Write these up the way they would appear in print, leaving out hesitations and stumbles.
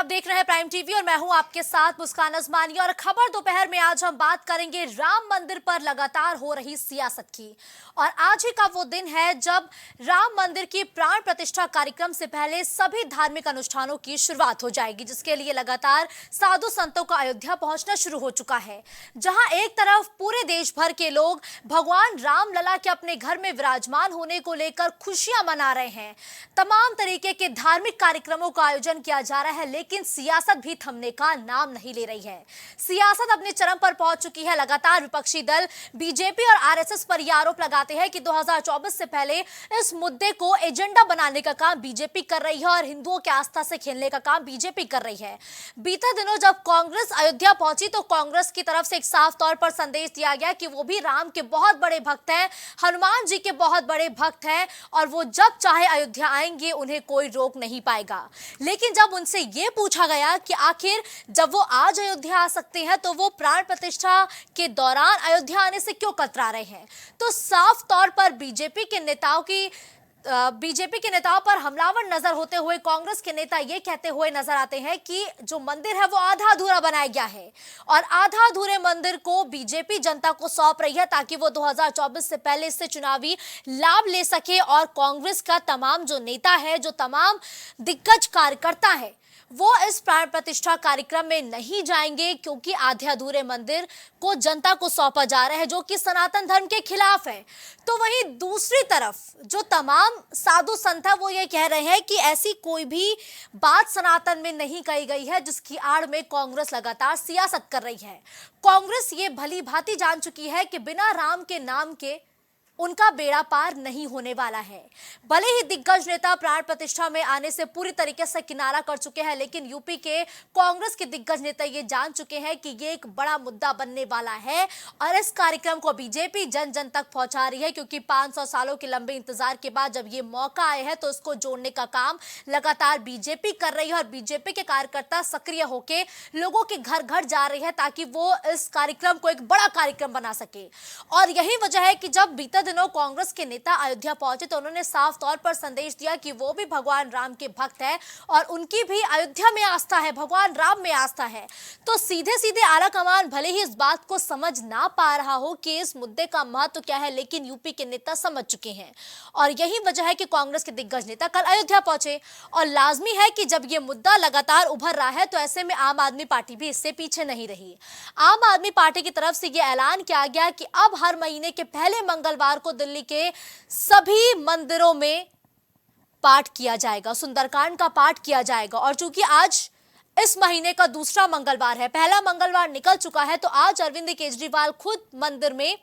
आप देख रहे हैं प्राइम टीवी और मैं हूं आपके साथ मुस्कान अजमानी। और खबर दोपहर में आज हम बात करेंगे राम मंदिर पर लगातार हो रही सियासत की। और आज ही का वो दिन है जब राम मंदिर की प्राण प्रतिष्ठा कार्यक्रम से पहले सभी धार्मिक अनुष्ठानों की शुरुआत हो जाएगी, जिसके लिए लगातार साधु संतों का अयोध्या पहुंचना शुरू हो चुका है। जहां एक तरफ पूरे देश भर के लोग भगवान राम लला के अपने घर में विराजमान होने को लेकर खुशियां मना रहे हैं, तमाम तरीके के धार्मिक कार्यक्रमों का आयोजन किया जा रहा है, लेकिन सियासत भी थमने का नाम नहीं ले रही है। सियासत अपने चरम पर पहुंच चुकी है। लगातार विपक्षी दल बीजेपी और आरएसएस पर यह आरोप लगाते हैं कि 2024 से पहले इस मुद्दे को एजेंडा बनाने का काम बीजेपी कर रही है और हिंदुओं की आस्था से खेलने का काम बीजेपी कर रही है। बीते दिनों जब कांग्रेस अयोध्या पहुंची तो कांग्रेस की तरफ से एक साफ तौर पर संदेश दिया गया कि वो भी राम के बहुत बड़े भक्त हैं, हनुमान जी के बहुत बड़े भक्त हैं और वो जब चाहे अयोध्या आएंगे, उन्हें कोई रोक नहीं पाएगा। लेकिन जब उनसे ये पूछा गया कि आखिर जब वो आज अयोध्या आ सकते हैं तो वो प्राण प्रतिष्ठा के दौरान अयोध्या आने से क्यों कतरा रहे हैं, तो साफ तौर पर बीजेपी के नेताओं पर हमलावर नजर होते हुए कांग्रेस के नेता ये कहते हुए नजर आते हैं कि जो मंदिर है वो आधा अधूरा बनाया गया है और आधा अधूरे मंदिर को बीजेपी जनता को सौंप रही है ताकि वो 2024 से पहले इससे चुनावी लाभ ले सके। और कांग्रेस का तमाम जो नेता है, जो तमाम दिग्गज कार्यकर्ता है, वो इस प्राण प्रतिष्ठा कार्यक्रम में नहीं जाएंगे क्योंकि आधे अधूरे मंदिर को जनता को सौंपा जा रहा है, जो कि सनातन धर्म के खिलाफ है। तो वहीं दूसरी तरफ जो तमाम साधु संत है वो ये कह रहे हैं कि ऐसी कोई भी बात सनातन में नहीं कही गई है जिसकी आड़ में कांग्रेस लगातार सियासत कर रही है। कांग्रेस ये भली भांति जान चुकी है कि बिना राम के नाम के उनका बेड़ा पार नहीं होने वाला है। भले ही दिग्गज नेता प्राण प्रतिष्ठा में आने से पूरी तरीके से किनारा कर चुके हैं, लेकिन यूपी के कांग्रेस के दिग्गज नेता ये जान चुके हैं कि ये एक बड़ा मुद्दा बनने वाला है और इस कार्यक्रम को बीजेपी जन जन तक पहुंचा रही है क्योंकि 500 सालों के लंबे इंतजार के बाद जब ये मौका आया है तो इसको जोड़ने का काम लगातार बीजेपी कर रही है और बीजेपी के कार्यकर्ता सक्रिय होकर लोगों के घर घर जा रहे हैं ताकि वो इस कार्यक्रम को एक बड़ा कार्यक्रम बना सके। और यही वजह है कि जब बीते दिनों कांग्रेस के नेता अयोध्या पहुंचे तो उन्होंने साफ तौर पर संदेश दिया कि वो भी भगवान राम के भक्त हैं और उनकी भी अयोध्या में आस्था है, भगवान राम में आस्था है। तो सीधे सीधे आला कमान भले ही इस बात को समझ ना पा रहा हो कि इस मुद्दे का महत्व क्या है, लेकिन यूपी के नेता समझ चुके हैं और यही वजह है कि कांग्रेस के दिग्गज नेता कल अयोध्या पहुंचे। और लाजमी है कि जब यह मुद्दा लगातार उभर रहा है तो ऐसे में आम आदमी पार्टी भी इससे पीछे नहीं रही। आम आदमी पार्टी की तरफ से यह ऐलान किया गया कि अब हर महीने के पहले मंगलवार को दिल्ली के सभी मंदिरों में पाठ किया जाएगा, सुंदरकांड का पाठ किया जाएगा। और चूंकि आज इस महीने का दूसरा मंगलवार है, पहला मंगलवार निकल चुका है, तो आज अरविंद केजरीवाल खुद मंदिर में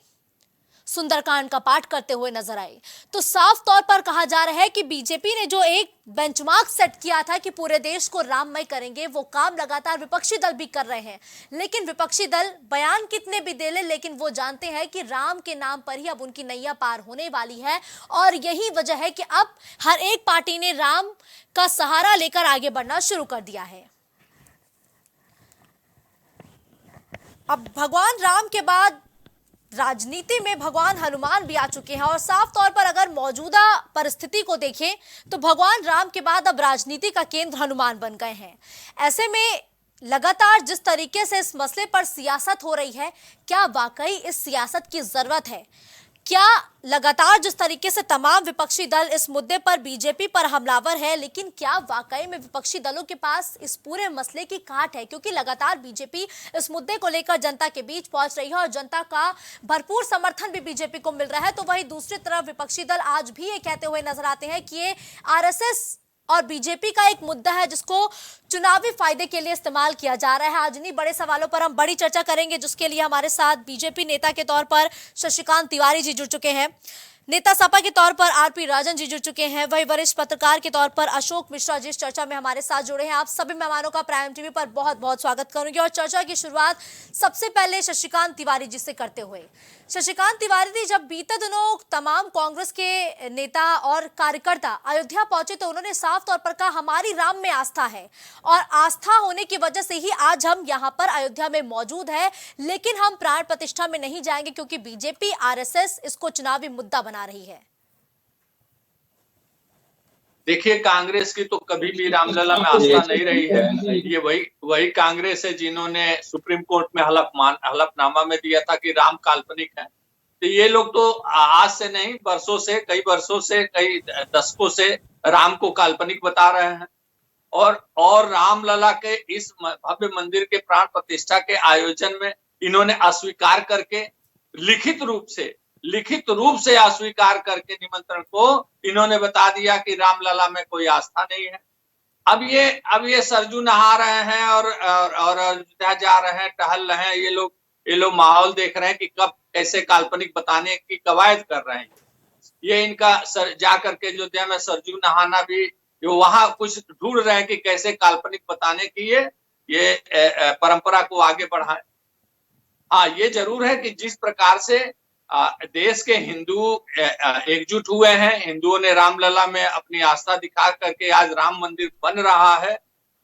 सुंदरकांड का पाठ करते हुए नजर आए। तो साफ तौर पर कहा जा रहा है कि बीजेपी ने जो एक बेंचमार्क सेट किया था कि पूरे देश को राममय करेंगे, वो काम लगातार विपक्षी दल भी कर रहे हैं। लेकिन विपक्षी दल बयान कितने भी दे ले, लेकिन वो जानते हैं कि राम के नाम पर ही अब उनकी नैया पार होने वाली है। और यही वजह है कि अब हर एक पार्टी ने राम का सहारा लेकर आगे बढ़ना शुरू कर दिया है। अब भगवान राम के बाद राजनीति में भगवान हनुमान भी आ चुके हैं और साफ तौर पर अगर मौजूदा परिस्थिति को देखें तो भगवान राम के बाद अब राजनीति का केंद्र हनुमान बन गए हैं। ऐसे में लगातार जिस तरीके से इस मसले पर सियासत हो रही है, क्या वाकई इस सियासत की जरूरत है? क्या लगातार जिस तरीके से तमाम विपक्षी दल इस मुद्दे पर बीजेपी पर हमलावर है, लेकिन क्या वाकई में विपक्षी दलों के पास इस पूरे मसले की काट है? क्योंकि लगातार बीजेपी इस मुद्दे को लेकर जनता के बीच पहुंच रही है और जनता का भरपूर समर्थन भी बीजेपी को मिल रहा है। तो वहीं दूसरी तरफ विपक्षी दल आज भी ये कहते हुए नजर आते हैं कि ये आरएसएस और बीजेपी का एक मुद्दा है जिसको चुनावी फायदे के लिए इस्तेमाल किया जा रहा है। आज इन्हीं बड़े सवालों पर हम बड़ी चर्चा करेंगे, जिसके लिए हमारे साथ बीजेपी नेता के तौर पर शशिकांत तिवारी जी जुड़ चुके हैं, नेता सपा के तौर पर आरपी राजन जी जुड़ चुके हैं, वही वरिष्ठ पत्रकार के तौर पर अशोक मिश्रा जी इस चर्चा में हमारे साथ जुड़े हैं। आप सभी मेहमानों का प्राइम टीवी पर बहुत बहुत स्वागत करूंगी और चर्चा की शुरुआत सबसे पहले शशिकांत तिवारी जी से करते हुए। शशिकांत तिवारी जी, जब बीते दिनों तमाम कांग्रेस के नेता और कार्यकर्ता अयोध्या पहुंचे तो उन्होंने साफ तौर पर कहा हमारी राम में आस्था है और आस्था होने की वजह से ही आज हम यहाँ पर अयोध्या में मौजूद है, लेकिन हम प्राण प्रतिष्ठा में नहीं जाएंगे क्योंकि बीजेपी आरएसएस इसको चुनावी मुद्दा बना रही है। देखिए, कांग्रेस की तो कभी भी रामलला में आस्था नहीं रही है। ये वही कांग्रेस है जिन्होंने सुप्रीम कोर्ट में हलफनामा में दिया था कि राम काल्पनिक है। तो ये लोग तो आज से नहीं, कई वर्षों से, कई दशकों से राम को काल्पनिक बता रहे हैं। और रामलला के इस भव्य मंदिर के प्राण प्रतिष्ठा के आयोजन में इन्होंने अस्वीकार करके, लिखित रूप से अस्वीकार करके निमंत्रण को इन्होंने बता दिया कि रामलला में कोई आस्था नहीं है। अब ये सरजू नहा रहे हैं और जा रहे हैं, टहल रहे हैं। ये लोग माहौल देख रहे हैं कि कब कैसे काल्पनिक बताने की कवायद कर रहे हैं। ये इनका जा करके अयोध्या में सरजू नहाना भी, वहां कुछ ढूंढ रहे हैं कि कैसे काल्पनिक बताने की ये परंपरा को आगे बढ़ाएं। हाँ, ये जरूर है कि जिस प्रकार से देश के हिंदू एकजुट हुए हैं, हिंदुओं ने रामलला में अपनी आस्था दिखा करके आज राम मंदिर बन रहा है,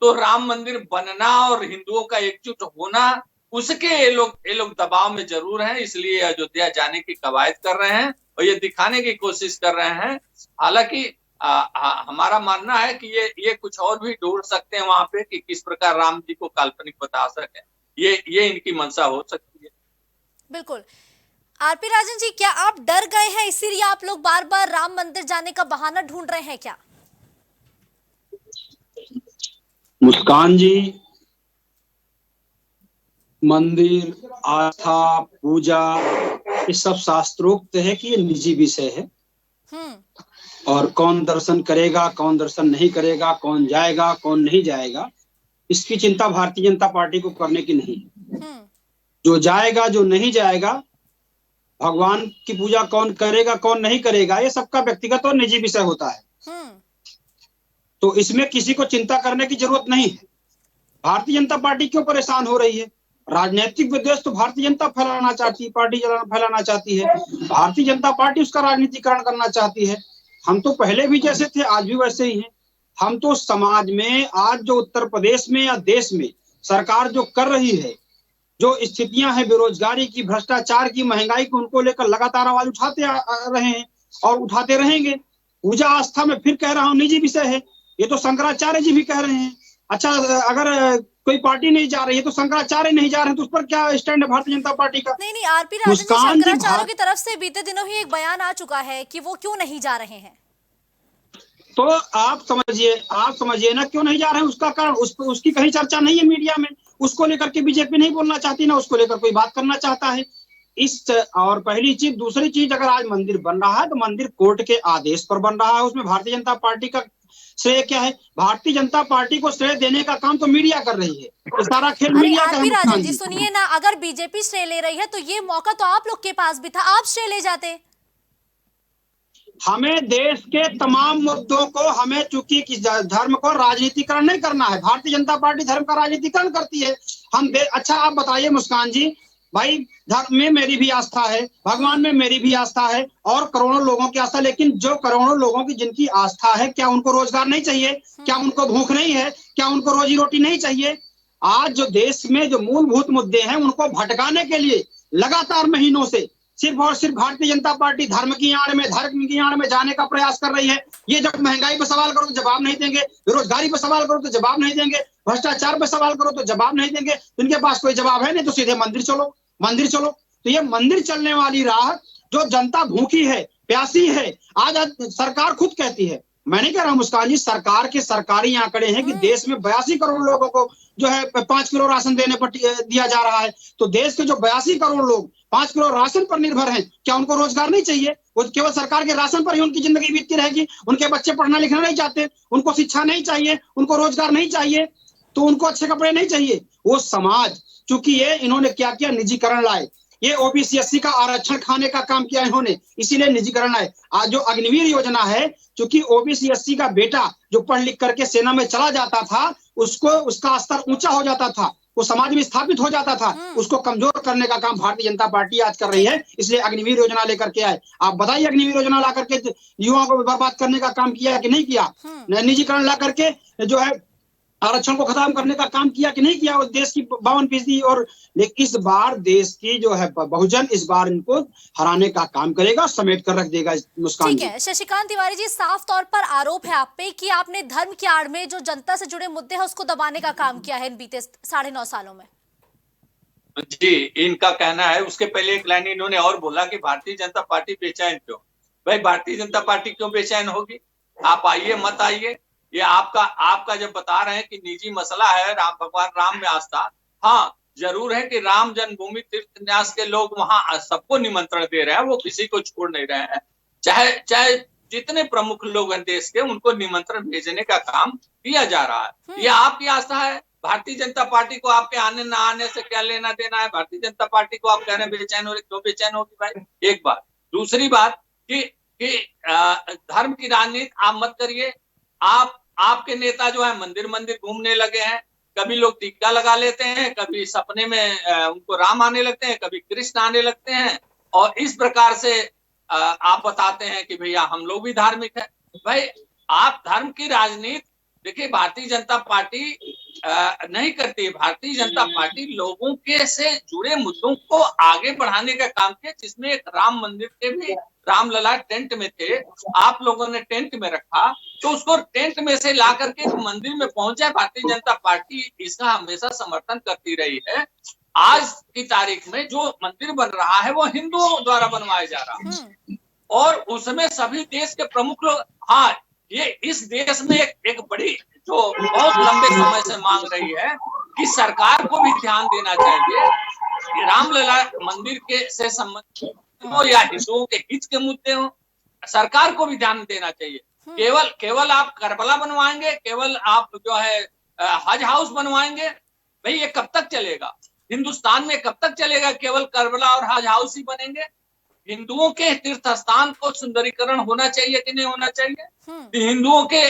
तो राम मंदिर बनना और हिंदुओं का एकजुट होना, उसके ये लोग दबाव में जरूर हैं। इसलिए अयोध्या जाने की कवायद कर रहे हैं और ये दिखाने की कोशिश कर रहे हैं। हालांकि हमारा मानना है कि ये कुछ और भी ढूंढ सकते हैं वहां पे कि किस प्रकार राम जी को काल्पनिक बता सके। ये इनकी मंशा हो सकती है। बिल्कुल। आरपी राजन जी, क्या आप डर गए हैं इसीलिए आप लोग बार बार राम मंदिर जाने का बहाना ढूंढ रहे हैं क्या? मुस्कान जी, मंदिर, आस्था, पूजा, ये सब शास्त्रोक्त है कि ये निजी विषय है। और कौन दर्शन करेगा, कौन दर्शन नहीं करेगा, कौन जाएगा, कौन नहीं जाएगा, इसकी चिंता भारतीय जनता पार्टी को करने की नहीं है। जो जाएगा, जो नहीं जाएगा, भगवान की पूजा कौन करेगा, कौन नहीं करेगा, ये सबका व्यक्तिगत और निजी विषय होता है। तो इसमें किसी को चिंता करने की जरूरत नहीं है। भारतीय जनता पार्टी क्यों परेशान हो रही है? राजनीतिक विद्वेष तो भारतीय जनता फैलाना चाहती है, पार्टी फैलाना चाहती है। भारतीय जनता पार्टी उसका राजनीतिकरण करना चाहती है। हम तो पहले भी जैसे थे, आज भी वैसे ही हैं। हम तो समाज में आज जो उत्तर प्रदेश में या देश में सरकार जो कर रही है, जो स्थितियां हैं बेरोजगारी की, भ्रष्टाचार की, महंगाई की, उनको लेकर लगातार आवाज उठाते रहे हैं और उठाते रहेंगे। पूजा आस्था में फिर कह रहा हूँ निजी विषय है। ये तो शंकराचार्य जी भी कह रहे हैं। अच्छा, अगर कोई पार्टी नहीं जा रही है तो शंकराचार्य नहीं जा रहे हैं, तो उस पर क्या स्टैंड है भारतीय जनता पार्टी का? नहीं, आरपी राजन जी, शंकराचार्य की तरफ से बीते दिनों ही एक बयान आ चुका है कि वो क्यों नहीं जा रहे हैं। तो आप समझिए ना, क्यों नहीं जा रहे हैं उसका कारण उसकी कहीं चर्चा नहीं है मीडिया में। उसको लेकर के बीजेपी नहीं बोलना चाहती, ना उसको लेकर कोई बात करना चाहता है। और पहली चीज, दूसरी चीज, अगर आज मंदिर बन रहा है तो मंदिर कोर्ट के आदेश पर बन रहा है। उसमें भारतीय जनता पार्टी का श्रेय क्या है? भारतीय जनता पार्टी को श्रेय देने का काम तो मीडिया कर रही है। तो सारा खेल मीडिया का है। राजन जी सुनिए ना, अगर बीजेपी श्रेय ले रही है तो ये मौका तो आप लोग के पास भी था, आप श्रेय ले जाते। हमें देश के तमाम मुद्दों को, हमें चूंकि धर्म को राजनीतिकरण नहीं करना है। भारतीय जनता पार्टी धर्म का राजनीतिकरण करती है। अच्छा, आप बताइए मुस्कान जी, भाई धर्म में मेरी भी आस्था है, भगवान में मेरी भी आस्था है और करोड़ों लोगों की आस्था, लेकिन जो करोड़ों लोगों की जिनकी आस्था है, क्या उनको रोजगार नहीं चाहिए? क्या उनको भूख नहीं है? क्या उनको रोजी रोटी नहीं चाहिए? आज जो देश में जो मूलभूत मुद्दे हैं उनको भटकाने के लिए लगातार महीनों से सिर्फ और सिर्फ भारतीय जनता पार्टी धर्म की आड़ में जाने का प्रयास कर रही है। ये जब महंगाई पर सवाल करो तो जवाब नहीं देंगे, बेरोजगारी पर सवाल करो तो जवाब नहीं देंगे, भ्रष्टाचार पर सवाल करो तो जवाब नहीं देंगे। इनके पास कोई जवाब है नहीं, तो सीधे मंदिर चलो। तो ये मंदिर चलने वाली राह, जो जनता भूखी है, प्यासी है, आज सरकार खुद कहती है, मैं नहीं कह रहा हूं मुस्कान जी, सरकार के सरकारी आंकड़े हैं कि देश में 82 करोड़ लोगों को जो है 5 किलो राशन देने पर दिया जा रहा है। तो देश के जो 82 करोड़ लोग 5 किलो राशन पर निर्भर हैं, क्या उनको रोजगार नहीं चाहिए? वो केवल सरकार के राशन पर ही उनकी जिंदगी बीतती रहेगी? उनके बच्चे पढ़ना लिखना नहीं चाहते, उनको शिक्षा नहीं चाहिए, उनको रोजगार नहीं चाहिए, तो उनको अच्छे कपड़े नहीं चाहिए? वो समाज, चूंकि ये इन्होंने क्या किया, निजीकरण लाए। ये ओबीसी एससी का आरक्षण खाने का काम किया इन्होंने, इसीलिए निजीकरण लाए। आज जो अग्निवीर योजना है, चूंकि ओबीसी एससी का बेटा जो पढ़ लिख करके सेना में चला जाता था, उसका स्तर ऊंचा हो जाता था, वो समाज में स्थापित हो जाता था, उसको कमजोर करने का काम भारतीय जनता पार्टी आज कर रही है। इसलिए अग्निवीर योजना लेकर के आए। आप बताइए, अग्निवीर योजना ला करके युवाओं को बर्बाद करने का काम किया कि नहीं किया? निजीकरण ला करके जो है आरक्षण को खत्म करने का काम किया कि नहीं किया, उस देश की 52%। और लेकिन इस बार देश की जो है बहुजन इस बार इनको हराने का काम करेगा, समेट कर रख देगा। मुस्कान ठीक जी, है शशिकांत तिवारी जी, साफ तौर पर आरोप है आप पे कि आपने धर्म की आड़ में जो जनता से जुड़े मुद्दे हैं उसको दबाने का काम किया है इन बीते 9.5 सालों में। जी, इनका कहना है। उसके पहले एक लाइन इन्होंने और बोला कि भारतीय जनता पार्टी बेचैन क्यों। भाई भारतीय जनता पार्टी क्यों बेचैन होगी? आप आइए मत आइए, ये आपका जब बता रहे हैं कि निजी मसला है भगवान राम में आस्था, हाँ जरूर है कि राम जन्मभूमि तीर्थ न्यास के लोग वहां सबको निमंत्रण दे रहे हैं, वो किसी को छोड़ नहीं रहे हैं। चाहे जितने प्रमुख लोग हैं देश के, उनको निमंत्रण भेजने का काम किया जा रहा है। ये आपकी आस्था है। भारतीय जनता पार्टी को आपके आने ना आने से क्या लेना देना है? भारतीय जनता पार्टी को आप कह रहे हैं बेचैन हो रही, क्यों बेचैन होगी भाई? एक बात। दूसरी बात कि धर्म की राजनीति आप मत करिए। आपके नेता जो है मंदिर मंदिर घूमने लगे हैं। कभी लोग टीका लगा लेते हैं, कभी सपने में उनको राम आने लगते हैं, कभी कृष्ण आने लगते हैं, और इस प्रकार से आप बताते हैं कि भैया हम लोग भी धार्मिक है। भाई आप धर्म की राजनीति देखिए, भारतीय जनता पार्टी नहीं करती है। भारतीय जनता पार्टी लोगों के से जुड़े मुद्दों को आगे बढ़ाने का काम किया, जिसमें एक राम मंदिर के भी रामलला टेंट में थे, आप लोगों ने टेंट में रखा, तो उसको टेंट में से ला करके मंदिर में पहुंचा। भारतीय जनता पार्टी इसका हमेशा समर्थन करती रही है। आज की तारीख में जो मंदिर बन रहा है वो हिंदुओं द्वारा बनवाया जा रहा है, और उसमें सभी देश के प्रमुख लोग, हाँ ये इस देश में एक बड़ी जो बहुत लंबे समय से मांग रही है कि सरकार को भी ध्यान देना चाहिए। रामलला मंदिर के से संबंधित हो या हिंदुओं के हित के मुद्दे हो, सरकार को भी ध्यान देना चाहिए। केवल आप करबला बनवाएंगे, केवल आप जो है हज हाउस बनवाएंगे, भाई ये कब तक चलेगा? हिंदुस्तान में कब तक चलेगा? केवल करबला और हज हाउस ही बनेंगे? हिंदुओं के तीर्थ स्थान को सुंदरीकरण होना चाहिए कि नहीं होना चाहिए? हिंदुओं के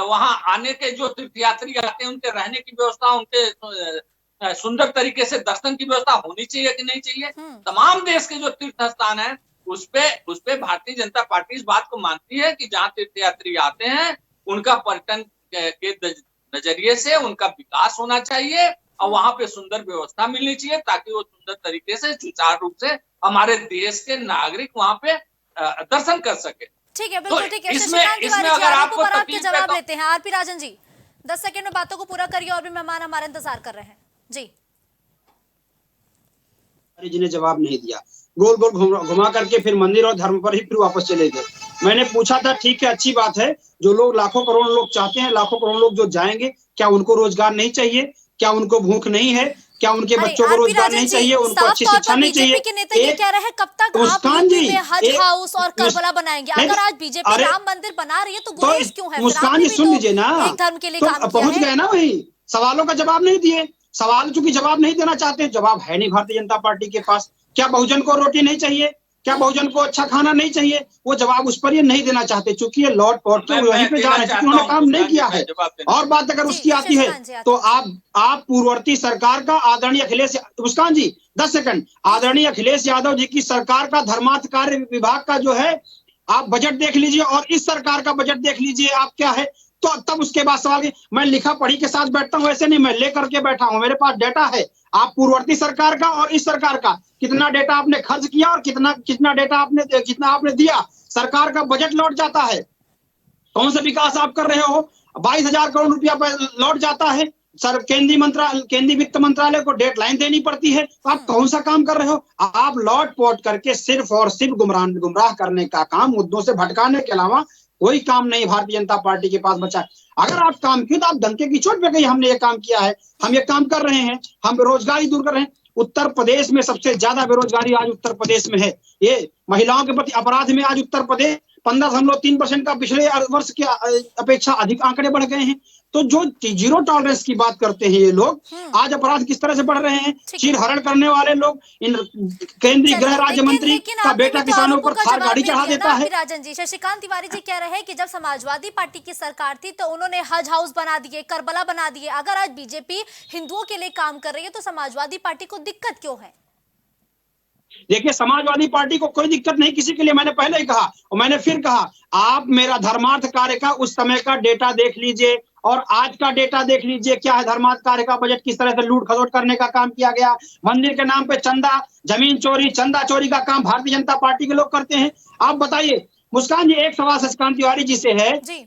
वहां आने के जो तीर्थयात्री आते हैं, उनके रहने की व्यवस्था, उनके सुंदर तरीके से दर्शन की व्यवस्था होनी चाहिए कि नहीं चाहिए? तमाम देश के जो तीर्थ स्थान है उस पे भारतीय जनता पार्टी इस बात को मानती है कि जहाँ तीर्थयात्री आते हैं उनका पर्यटन के नजरिए से उनका विकास होना चाहिए, और वहां पे सुंदर व्यवस्था मिलनी चाहिए, ताकि वो सुंदर तरीके से सुचारू रूप से हमारे देश के नागरिक वहां पे दर्शन कर सके। ठीक है, बिल्कुल ठीक है। इसमें अगर आपको आपके जवाब लेते हैं आरपी राजन जी, 10 सेकंड में बातों को पूरा करिए, और भी मेहमान हमारे इंतजार कर रहे हैं जी। जी ने जवाब नहीं दिया, गोल गोल घुमा करके फिर मंदिर और धर्म पर ही फिर वापस चले गए। मैंने पूछा था, ठीक है अच्छी बात है, जो लोग लाखों करोड़ लोग चाहते हैं, लाखों करोड़ लोग जो जाएंगे, क्या उनको रोजगार नहीं चाहिए? क्या उनको भूख नहीं है? क्या उनके बच्चों को रोजगार नहीं चाहिए? उनको अच्छी शिक्षा नहीं चाहिए? बीजेपी के नेता ये कह रहे हैं कब तक आप यूपी में हज हाउस और करबला बनाएंगे? अगर आज बीजेपी राम मंदिर बना रही है तो गुरेज क्यों है? मुस्कान जी सुन लीजिए ना, एक धर्म के लिए काम किया पहुंच गए ना, वही सवालों का जवाब नहीं दिए। सवाल चूंकि जवाब नहीं देना चाहते, जवाब है नहीं भारतीय जनता पार्टी के पास। क्या बहुजन को रोटी नहीं चाहिए? क्या बहुजन को अच्छा खाना नहीं चाहिए? वो जवाब उस पर ये नहीं देना चाहते, चूंकि ये लौट पौट के वहीं पे जा रहे हैं, उन्होंने काम नहीं किया है। और बात अगर उसकी आती है तो आप पूर्ववर्ती सरकार का आदरणीय अखिलेश, मुस्कान जी 10 सेकंड, आदरणीय अखिलेश यादव जी की सरकार का धर्मार्थ कार्य विभाग का जो है आप बजट देख लीजिए, और इस सरकार का बजट देख लीजिए आप क्या है, तो तब उसके बाद सवाल। मैं लिखा पढ़ी के साथ बैठता हूँ, ऐसे नहीं, मैं लेकर के बैठा हूँ, मेरे पास डेटा है। आप पूर्ववर्ती सरकार का और इस सरकार का कितना डेटा आपने खर्च किया और कितना डेटा कितना आपने दिया, सरकार का बजट लौट जाता है। कौन सा विकास आप कर रहे हो? 22,000 करोड़ रुपया लौट जाता है। सर केंद्रीय वित्त मंत्रालय को डेडलाइन देनी पड़ती है, तो आप कौन सा काम कर रहे हो? आप लौट पोट करके सिर्फ और सिर्फ गुमराह करने का काम, मुद्दों से भटकाने के अलावा कोई काम नहीं भारतीय जनता पार्टी के पास बचा। अगर आप काम किए तो आप डंके की चोट पे गई, हमने ये काम किया है, हम ये काम कर रहे हैं, हम बेरोजगारी दूर कर रहे हैं। उत्तर प्रदेश में सबसे ज्यादा बेरोजगारी आज उत्तर प्रदेश में है। ये महिलाओं के प्रति अपराध में आज उत्तर प्रदेश 15.3% का पिछले वर्ष की अपेक्षा अधिक आंकड़े बढ़ गए हैं। तो जो जीरो टॉलरेंस की बात करते हैं ये लोग, आज अपराध किस तरह से बढ़ रहे हैं। चीर हरण करने वाले लोग, इन केंद्रीय गृह राज्य मंत्री का बेटा किसानों पर थार गाड़ी चढ़ा देता है। राजन जी, शशिकांत तिवारी जी कह रहे हैं कि जब समाजवादी पार्टी की सरकार थी तो उन्होंने हज हाउस बना दिए, करबला बना दिए। अगर आज बीजेपी हिंदुओं के लिए काम कर रही है तो समाजवादी पार्टी को दिक्कत क्यों है? देखिए, समाजवादी पार्टी को कोई दिक्कत नहीं किसी के लिए। मैंने पहले ही कहा और मैंने फिर कहा, आप मेरा धर्मार्थ कार्य का उस समय का डेटा देख लीजिए और आज का डेटा देख लीजिए क्या है। धर्मार्थ कार्य का बजट किस तरह से लूट खसोट करने का काम किया गया। मंदिर के नाम पे चंदा, जमीन चोरी, चंदा चोरी का काम भारतीय जनता पार्टी के लोग करते हैं। आप बताइए मुस्कान जी, एक सवाल शशिकांत तिवारी जी से है, जी।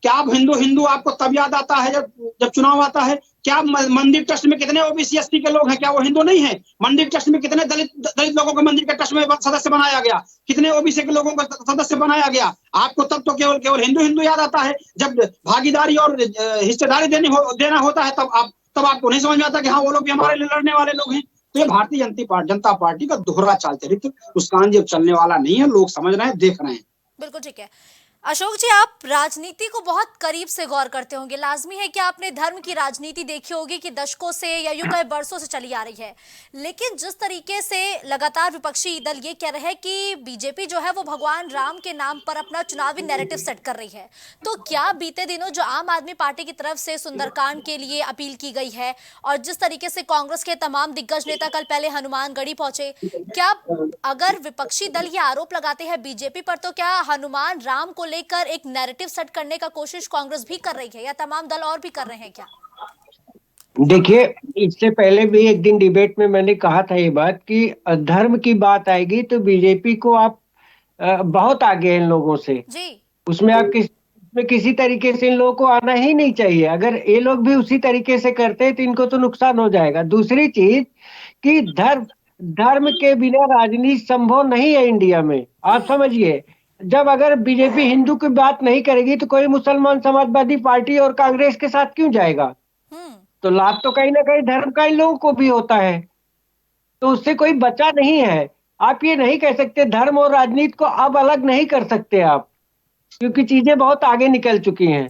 क्या आप हिंदू आपको तब याद आता है जब चुनाव आता है? क्या मंदिर ट्रस्ट में कितने ओबीसी एसटी के लोग हैं, क्या वो हिंदू नहीं है? मंदिर ट्रस्ट में कितने दलित लोगों को मंदिर के ट्रस्ट में सदस्य बनाया गया, कितने ओबीसी के लोगों को सदस्य बनाया गया? आपको तब तो केवल हिंदू याद आता है। जब भागीदारी और हिस्सेदारी देना होता है तब आपको नहीं समझ में आता कि हाँ वो लोग भी हमारे लिए लड़ने वाले लोग हैं। तो ये भारतीय जनता पार्टी का दोहरा चाल चरित्र मुस्कान जी अब चलने वाला नहीं है। लोग समझ रहे हैं, देख रहे हैं। बिल्कुल ठीक है। अशोक जी, आप राजनीति को बहुत करीब से गौर करते होंगे, लाजमी है कि आपने धर्म की राजनीति देखी होगी कि दशकों से या यूं कहे बरसों से चली आ रही है। लेकिन जिस तरीके से लगातार विपक्षी दल ये कह रहे हैं कि बीजेपी जो है वो भगवान राम के नाम पर अपना चुनावी नैरेटिव सेट कर रही है, तो क्या बीते दिनों जो आम आदमी पार्टी की तरफ से सुंदरकांड के लिए अपील की गई है और जिस तरीके से कांग्रेस के तमाम दिग्गज नेता कल पहले हनुमानगढ़ी पहुंचे, क्या अगर विपक्षी दल ये आरोप लगाते हैं बीजेपी पर, तो क्या हनुमान राम को लेकर एक नैरेटिव सेट करने का कोशिश कांग्रेस भी कर रही है या तमाम दल और भी कर रहे हैं क्या? देखिए, इससे पहले भी एक दिन डिबेट में मैंने कहा था ये बात कि धर्म की बात आएगी तो बीजेपी को आप बहुत आगे हैं इन लोगों से जी। उसमें आप किसी तरीके से इन लोगों को आना ही नहीं चाहिए। अगर ये लोग भी उसी तरीके से करते हैं तो इनको तो नुकसान हो जाएगा। दूसरी चीज कि धर्म के बिना राजनीति संभव नहीं है इंडिया में। आप समझिए, जब अगर बीजेपी हिंदू की बात नहीं करेगी तो कोई मुसलमान समाजवादी पार्टी और कांग्रेस के साथ क्यों जाएगा? तो लाभ तो कहीं ना कहीं धर्म का इन लोगों को भी होता है, तो उससे कोई बचा नहीं है। आप ये नहीं कह सकते, धर्म और राजनीति को अब अलग नहीं कर सकते आप, क्योंकि चीजें बहुत आगे निकल चुकी हैं।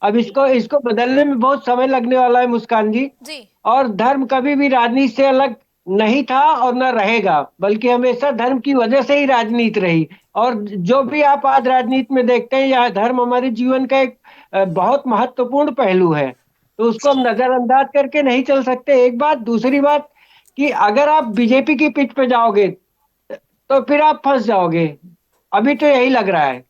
अब इसको बदलने में बहुत समय लगने वाला है मुस्कान जी। और धर्म कभी भी राजनीति से अलग नहीं था और न रहेगा, बल्कि हमेशा धर्म की वजह से ही राजनीति रही। और जो भी आप आज राजनीति में देखते हैं, यह धर्म हमारे जीवन का एक बहुत महत्वपूर्ण पहलू है, तो उसको हम नजरअंदाज करके नहीं चल सकते। एक बात। दूसरी बात कि अगर आप बीजेपी की पिच पे जाओगे तो फिर आप फंस जाओगे, अभी तो यही लग रहा है।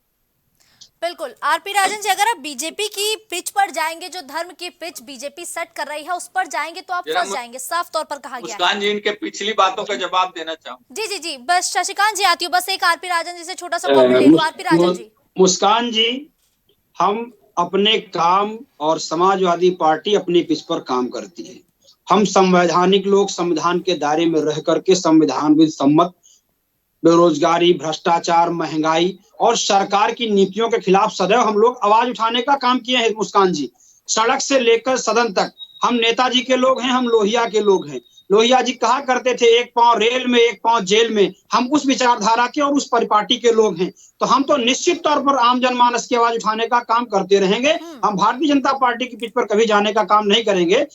बिल्कुल। आरपी राजन जी, अगर आप बीजेपी की पिच पर जाएंगे, जो धर्म की पिच बीजेपी सेट कर रही है उस पर जाएंगे तो आप फंस जाएंगे, साफ तौर पर कहा गया है। मुस्कान जी, इनके पिछली बातों का जवाब देना चाहूँ। जी, बस शशिकांत जी आती हूँ, बस एक आरपी राजन जी से छोटा सा कमेंट ले लूं। आरपी राजन जी। मुस्कान जी, हम अपने काम और समाजवादी पार्टी अपनी पिच पर काम करती है। हम संवैधानिक लोग संविधान के दायरे में रह करके संविधान विद सम्मत बेरोजगारी, भ्रष्टाचार, महंगाई और सरकार की नीतियों के खिलाफ सदैव हम लोग आवाज उठाने का काम किए हैं। मुस्कान जी, सड़क से लेकर सदन तक हम नेताजी के लोग हैं, हम लोहिया के लोग हैं। लोहिया जी कहा करते थे, एक पांव रेल में एक पांव जेल में। हम उस विचारधारा के और उस परिपाटी के लोग हैं, तो हम तो निश्चित तौर पर आम जनमानस की आवाज उठाने का काम करते रहेंगे। हम भारतीय जनता पार्टी की पिच पर कभी जाने का काम नहीं करेंगे।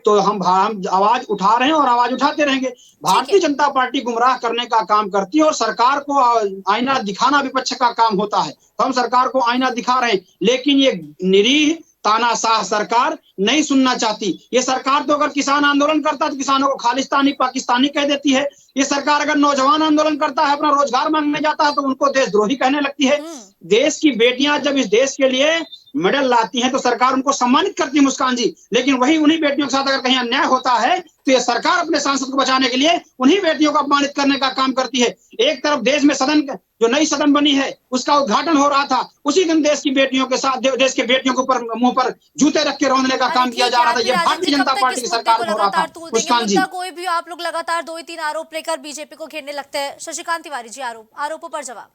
तो हम आवाज उठा रहे हैं और आवाज उठाते रहेंगे। भारतीय जनता पार्टी गुमराह करने का काम करती है और सरकार को आईना दिखाना विपक्ष का काम होता है, तो हम सरकार को आईना दिखा रहे हैं। लेकिन ये निरीह तानाशाह सरकार नहीं सुनना चाहती। ये सरकार तो अगर किसान आंदोलन करता है तो किसानों को खालिस्तानी पाकिस्तानी कह देती है। ये सरकार अगर नौजवान आंदोलन करता है, अपना रोजगार मांगने जाता है, तो उनको देशद्रोही कहने लगती है। देश की बेटियां जब इस देश के लिए मेडल लाती हैं तो सरकार उनको सम्मानित करती है मुस्कान जी। लेकिन वही उन्हीं बेटियों के साथ अगर कहीं अन्याय होता है तो ये सरकार अपने सांसद को बचाने के लिए उन्हीं बेटियों को अपमानित करने का काम करती है। एक तरफ देश में सदन, जो नई सदन बनी है उसका उद्घाटन हो रहा था, उसी दिन देश की बेटियों के साथ देश के बेटियों के ऊपर मुंह पर जूते रख के रौंदने का काम किया जा रहा था। ये भारतीय जनता पार्टी की सरकार हो रहा था मुस्कान जी। कोई भी आप लोग लगातार 2-3 आरोप लेकर बीजेपी को घेरने लगते हैं। शशिकांत तिवारी जी, आरोपों पर जवाब।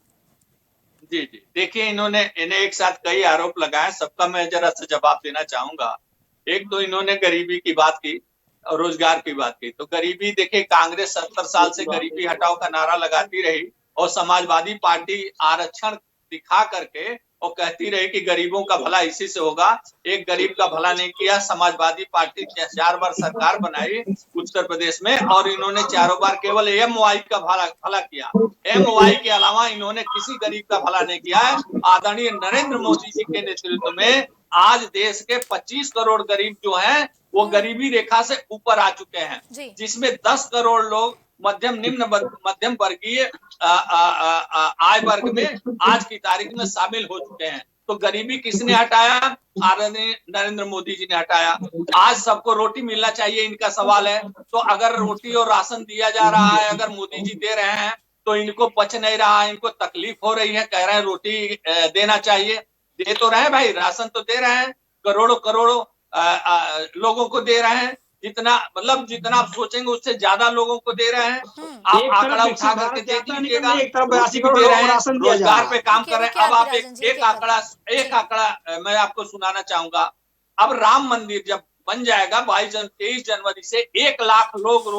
जी, देखिए, इन्हें एक साथ कई आरोप लगाए, सबका मैं जरा सा जवाब देना चाहूंगा। एक तो इन्होंने गरीबी की बात की और रोजगार की बात की। तो गरीबी, देखिए, कांग्रेस 70 साल से गरीबी हटाओ का नारा लगाती रही और समाजवादी पार्टी आरक्षण दिखा करके और कहती रही कि गरीबों का भला इसी से होगा। एक गरीब का भला नहीं किया। समाजवादी पार्टी 4 बार सरकार बनाई उत्तर प्रदेश में और इन्होंने 4 बार केवल MY का भला किया। MY के अलावा इन्होंने किसी गरीब का भला नहीं किया है। आदरणीय नरेंद्र मोदी जी के नेतृत्व में आज देश के 25 करोड़ गरीब जो हैं वो गरीबी रेखा से ऊपर आ चुके हैं, जिसमें 10 करोड़ लोग मध्यम वर्गीय आय वर्ग में आज की तारीख में शामिल हो चुके हैं। तो गरीबी किसने हटाया? आदरणीय नरेंद्र मोदी जी ने हटाया। आज सबको रोटी मिलना चाहिए, इनका सवाल है। तो अगर रोटी और राशन दिया जा रहा है, अगर मोदी जी दे रहे हैं, तो इनको पच नहीं रहा है, इनको तकलीफ हो रही है, कह रहे हैं रोटी देना चाहिए। दे तो रहे हैं भाई, राशन तो दे रहे हैं, करोड़ों करोड़ों लोगों को दे रहे हैं। जितना मतलब जितना आप सोचेंगे उससे ज्यादा लोगों को दे रहे हैं। आप एक आंकड़ा तरफ उठा विकसित करके भारत देख यात्रा लीजिएगा, निकल रही है, एक तरफ रोटी 82 भी करोड़ दे लोगों रहे को हैं, राशन दिया जा रोजगार रहा पे है। काम रुकिए, कर रहे हैं। रुकिए अब आरपी आप राजन जी, एक एक आंकड़ा मैं आपको सुनाना चाहूंगा। अब राम मंदिर जब बन जाएगा 23 जनवरी से 1 लाख लोग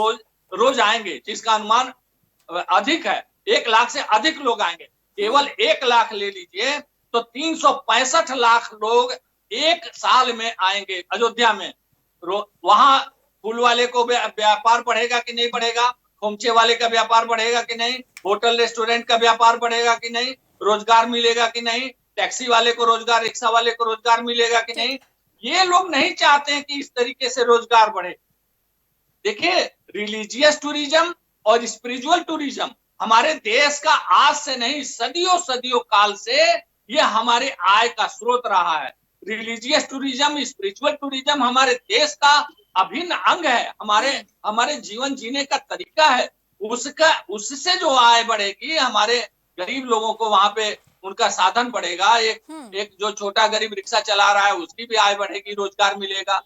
रोज आएंगे, जिसका अनुमान अधिक है। 1 लाख से अधिक लोग आएंगे। केवल 1 लाख ले लीजिए तो 365 लाख लोग एक साल में आएंगे अयोध्या में। वहां फूल वाले को व्यापार बढ़ेगा कि नहीं बढ़ेगा? खोमचे वाले का व्यापार बढ़ेगा कि नहीं? होटल रेस्टोरेंट का व्यापार बढ़ेगा कि नहीं? रोजगार मिलेगा कि नहीं? टैक्सी वाले को रोजगार, रिक्शा वाले को रोजगार मिलेगा कि नहीं? ये लोग नहीं चाहते हैं कि इस तरीके से रोजगार बढ़े। देखिए, रिलीजियस टूरिज्म और स्पिरिचुअल टूरिज्म हमारे देश का आज से नहीं, सदियों सदियों काल से ये हमारे आय का स्रोत रहा है। रिलीजियस टूरिज्म, स्पिरिचुअल टूरिज्म हमारे देश का अभिन्न अंग है, हमारे जीवन जीने का तरीका है। उससे जो आय बढ़ेगी, हमारे गरीब लोगों को वहां पे उनका साधन बढ़ेगा। एक जो छोटा गरीब रिक्शा चला रहा है उसकी भी आय बढ़ेगी, रोजगार मिलेगा।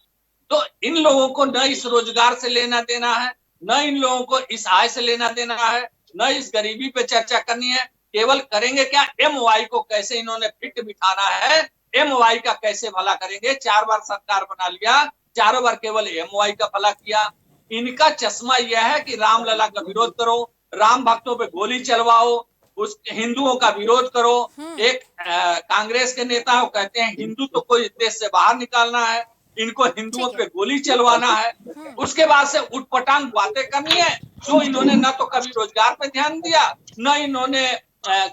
तो इन लोगों को न इस रोजगार से लेना देना है, न इन लोगों को इस आय से लेना देना है, न इस गरीबी पे चर्चा करनी है। केवल करेंगे क्या? MY को कैसे इन्होंने फिट बिठाना है, MY का कैसे भला करेंगे। 4 बार सरकार बना लिया, चारों बार केवल MY का भला किया। इनका चश्मा यह है कि रामलला का विरोध करो, राम भक्तों पे गोली चलवाओ, उस हिंदुओं का विरोध करो। एक कांग्रेस के नेता वो कहते हैं हिंदू तो कोई देश से बाहर निकालना है, इनको हिंदुओं पे गोली चलवाना है। उसके बाद से उटपटांग बातें करनी है। जो इन्होंने न तो कभी रोजगार पे ध्यान दिया, न इन्होंने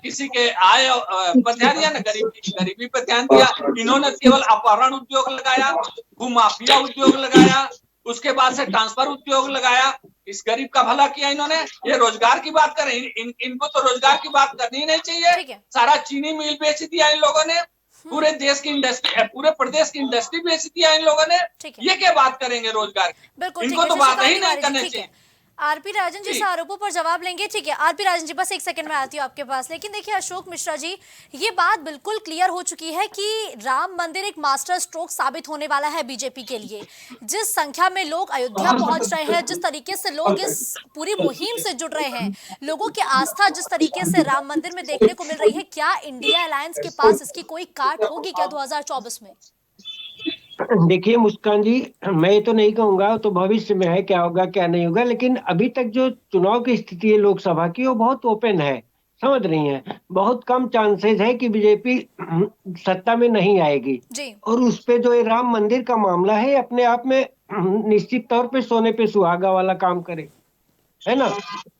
किसी के आय पर ध्यान दिया, न गरीबी पे ध्यान दिया। इन्होंने केवल अपहरण उद्योग लगाया, भूमाफिया उद्योग लगाया, उसके बाद से ट्रांसफर उद्योग लगाया। इस गरीब का भला किया इन्होंने। ये रोजगार की बात करें, इनको तो रोजगार की बात करनी ही नहीं चाहिए। सारा चीनी मिल बेच दिया इन लोगों ने, पूरे देश की इंडस्ट्री, पूरे प्रदेश की इंडस्ट्री बेच दिया इन लोगों ने। ये क्या बात करेंगे रोजगार? इनको तो बात ही नहीं करनी चाहिए। आरपी राजन जी से आरोपों पर जवाब लेंगे, ठीक है। आरपी राजन जी, बस एक सेकंड में आती हूँ आपके पास। लेकिन देखिए अशोक मिश्रा जी, ये बात बिल्कुल क्लियर हो चुकी है कि राम मंदिर एक मास्टर स्ट्रोक साबित होने वाला है बीजेपी के लिए। जिस संख्या में लोग अयोध्या पहुंच रहे हैं, जिस तरीके से लोग इस पूरी मुहिम से जुड़ रहे हैं, लोगों की आस्था जिस तरीके से राम मंदिर में देखने को मिल रही है, क्या इंडिया अलायंस के पास इसकी कोई काट होगी क्या 2024 में? देखिए मुस्कान जी, मैं तो नहीं कहूंगा, तो भविष्य में है क्या होगा क्या नहीं होगा, लेकिन अभी तक जो चुनाव की स्थिति है लोकसभा की, वो बहुत ओपन है, समझ रही हैं। बहुत कम चांसेस है कि बीजेपी सत्ता में नहीं आएगी जी। और उस पे जो ये राम मंदिर का मामला है अपने आप में निश्चित तौर पे सोने पे सुहागा वाला काम करे, है ना।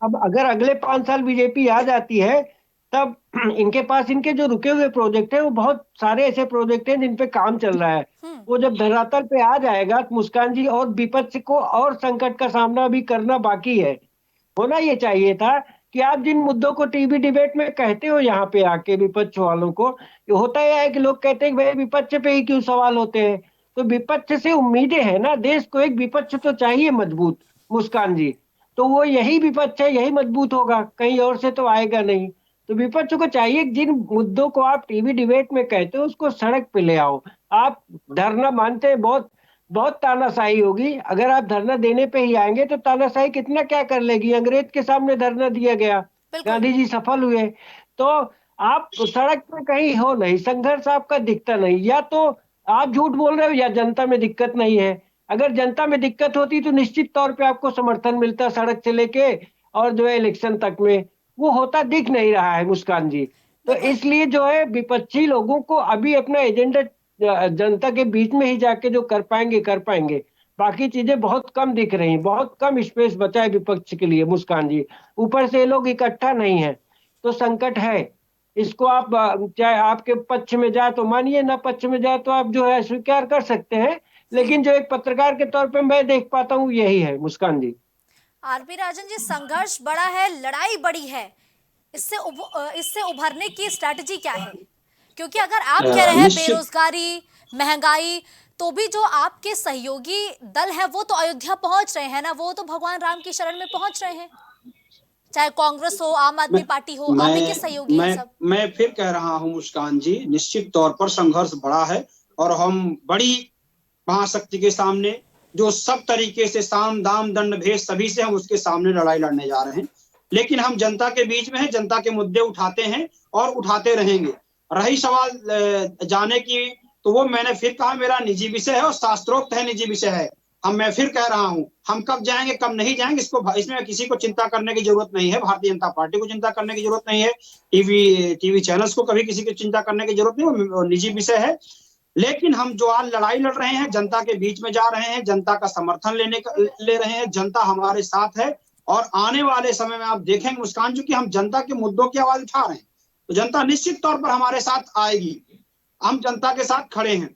अब अगर अगले 5 साल बीजेपी आ जाती है, तब इनके पास इनके जो रुके हुए प्रोजेक्ट है, वो बहुत सारे ऐसे प्रोजेक्ट हैं जिन पे काम चल रहा है। वो जब धरातल पे आ जाएगा तो मुस्कान जी, और विपक्ष को और संकट का सामना भी करना बाकी है। होना ये चाहिए था कि आप जिन मुद्दों को टीवी डिबेट में कहते हो यहाँ पे आके विपक्ष वालों को, ये होता यह है कि लोग कहते हैं भाई विपक्ष पे ही क्यों सवाल होते हैं। तो विपक्ष से उम्मीदें है ना, देश को एक विपक्ष तो चाहिए मजबूत मुस्कान जी। तो वो यही विपक्ष है, यही मजबूत होगा, कहीं और से तो आएगा नहीं। तो विपक्ष को चाहिए जिन मुद्दों को आप टीवी डिबेट में कहते हो उसको सड़क पे ले आओ। आप धरना मानते हैं, बहुत बहुत तानाशाही होगी। अगर आप धरना देने पे ही आएंगे तो तानाशाही कितना क्या कर लेगी। अंग्रेज के सामने धरना दिया गया, गांधी जी सफल हुए। तो आप सड़क पे कहीं हो नहीं, संघर्ष आपका दिखता नहीं, या तो आप झूठ बोल रहे हो या जनता में दिक्कत नहीं है। अगर जनता में दिक्कत होती तो निश्चित तौर पे आपको समर्थन मिलता सड़क से लेके और जो है इलेक्शन तक में। वो होता दिख नहीं रहा है मुस्कान जी। तो इसलिए जो है विपक्षी लोगों को अभी अपना एजेंडा जनता के बीच में ही जाके जो कर पाएंगे। बाकी चीजें बहुत कम दिख रही हैं, बहुत कम स्पेस बचा है विपक्ष के लिए मुस्कान जी। ऊपर से लोग इकट्ठा नहीं है तो संकट है। इसको आप चाहे आपके पक्ष में जाए तो मानिए, ना पक्ष में जाए तो आप जो है स्वीकार कर सकते हैं, लेकिन जो एक पत्रकार के तौर पे मैं देख पाता हूँ यही है मुस्कान जी। आरपी राजन जी, संघर्ष बड़ा है, लड़ाई बड़ी है, इससे उभरने की स्ट्रैटेजी क्या है? क्योंकि अगर आप कह रहे हैं निश्चित बेरोजगारी, महंगाई, तो भी जो आपके सहयोगी दल है वो तो अयोध्या पहुंच रहे हैं ना, वो तो भगवान राम की शरण में पहुंच रहे हैं, चाहे कांग्रेस हो, आम आदमी मैं पार्टी हो, आप ही के सहयोगी हैं सब। मैं फिर कह रहा हूं मुस्कान जी, निश्चित तौर पर संघर्ष बड़ा है और हम बड़ी महाशक्ति के सामने, जो सब तरीके से साम दाम दंड भेद सभी से हम उसके सामने लड़ाई लड़ने जा रहे हैं। लेकिन हम जनता के बीच में हैं, जनता के मुद्दे उठाते हैं और उठाते रहेंगे। रही सवाल जाने की, तो वो मैंने फिर कहा मेरा निजी विषय है और शास्त्रोक्त है, निजी विषय है। मैं फिर कह रहा हूं, हम कब जाएंगे कब नहीं जाएंगे इसमें किसी को चिंता करने की जरूरत नहीं है। भारतीय जनता पार्टी को चिंता करने की जरूरत नहीं है, टीवी चैनल्स को कभी किसी की चिंता करने की जरूरत नहीं, वो निजी विषय है। लेकिन हम जो आज लड़ाई लड़ रहे हैं, जनता के बीच में जा रहे हैं, जनता का समर्थन ले रहे हैं, जनता हमारे साथ है। और आने वाले समय में आप देखेंगे मुस्कान जी कि हम जनता के मुद्दों की आवाज उठा रहे हैं, तो जनता निश्चित तौर पर हमारे साथ आएगी। हम जनता के साथ खड़े हैं,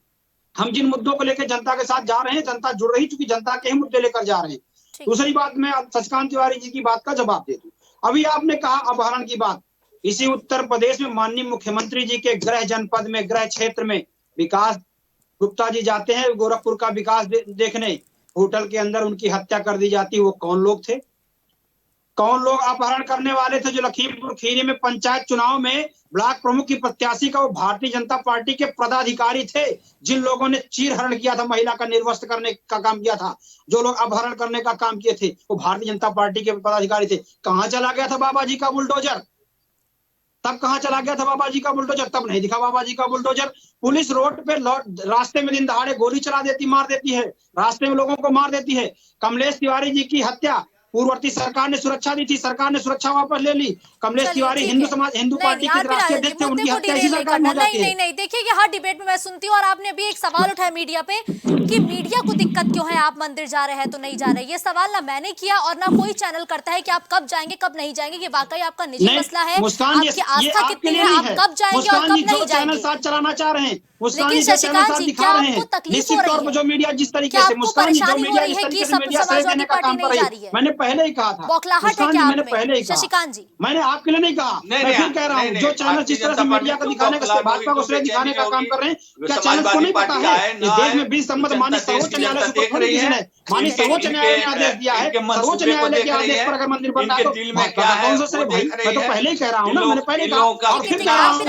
हम जिन मुद्दों को लेकर जनता के साथ जा रहे हैं, जनता जुड़ रही, चूंकि जनता के ही मुद्दे लेकर जा रहे हैं। दूसरी बात, मैं शशिकांत तिवारी जी की बात का जवाब दे दूं। अभी आपने कहा अपहरण की बात, इसी उत्तर प्रदेश में माननीय मुख्यमंत्री जी के गृह जनपद में, गृह क्षेत्र में विकास गुप्ता जी जाते हैं गोरखपुर का विकास देखने, होटल के अंदर उनकी हत्या कर दी जाती है। वो कौन लोग थे, कौन लोग अपहरण करने वाले थे? जो लखीमपुर खीरी में पंचायत चुनाव में ब्लॉक प्रमुख की प्रत्याशी का वो भारतीय जनता पार्टी के पदाधिकारी थे, जिन लोगों ने चीरहरण किया था, महिला का निर्वस्त्र करने का काम किया था, जो लोग अपहरण करने का काम किए थे, वो भारतीय जनता पार्टी के पदाधिकारी थे। कहां चला गया था बाबा जी का बुलडोजर? तब कहां चला गया था बाबा जी का बुलडोजर? तब नहीं दिखा बाबा जी का बुलडोजर। पुलिस रोड पे रास्ते में दिन दहाड़े गोली चला देती, मार देती है, रास्ते में लोगों को मार देती है। कमलेश तिवारी जी की हत्या पूर्ववर्ती सरकार ने सुरक्षा दी थी, सरकार ने सुरक्षा वापस ले ली। कमलेश तिवारी हिंदू पार्टी के राष्ट्रीय अध्यक्ष थे, उनकी हत्या इसी सरकार में हो जाती है। नहीं, देखिए ये हर डिबेट में मैं सुनती हूँ, और आपने अभी एक सवाल उठाया मीडिया पे कि मीडिया को दिक्कत क्यों है, आप मंदिर जा रहे हैं तो नहीं जा रहे। ये सवाल ना मैंने किया और ना कोई चैनल करता है कि आप कब जाएंगे कब नहीं जाएंगे। ये वाकई आपका निजी मसला है, आपकी आस्था कितनी है, आप कब जाएंगे और कब नहीं जाएंगे। साथ चलाना चाह रहे हैं लेकिन शशिकांत जी, क्या आपको तकलीफ हो रही है? जो मीडिया जिस तरीके क्या से, आपको परेशानी हो रही है कि सब समाजवादी पार्टी नहीं जा रही है? मैंने पहले ही कहा था, बौखलाहट है क्या आप में शशिकांत जी? मैंने आपके लिए नहीं कहा, मैं फिर कह रहा हूँ, जो चैनल जिस तरह से मीडिया को दिखाने का, भाजपा को श्रेय दिखाने का काम कर रहे हैं, क्या चैनल को नहीं पता है इस देश में 20 संबत माननीय सर्वोच्च न्यायालय माननीय सर्वोच्च न्यायालय ने आदेश दिया है, सर्वोच्च न्यायालय के आदेश पर अगर मंदिर बनता है तो भाजपा कौन सा श्रेय? भाई मैं तो पहले ही कह रहा हूँ ना, मैंने पहले कहा और फिर कह रहा हूँ,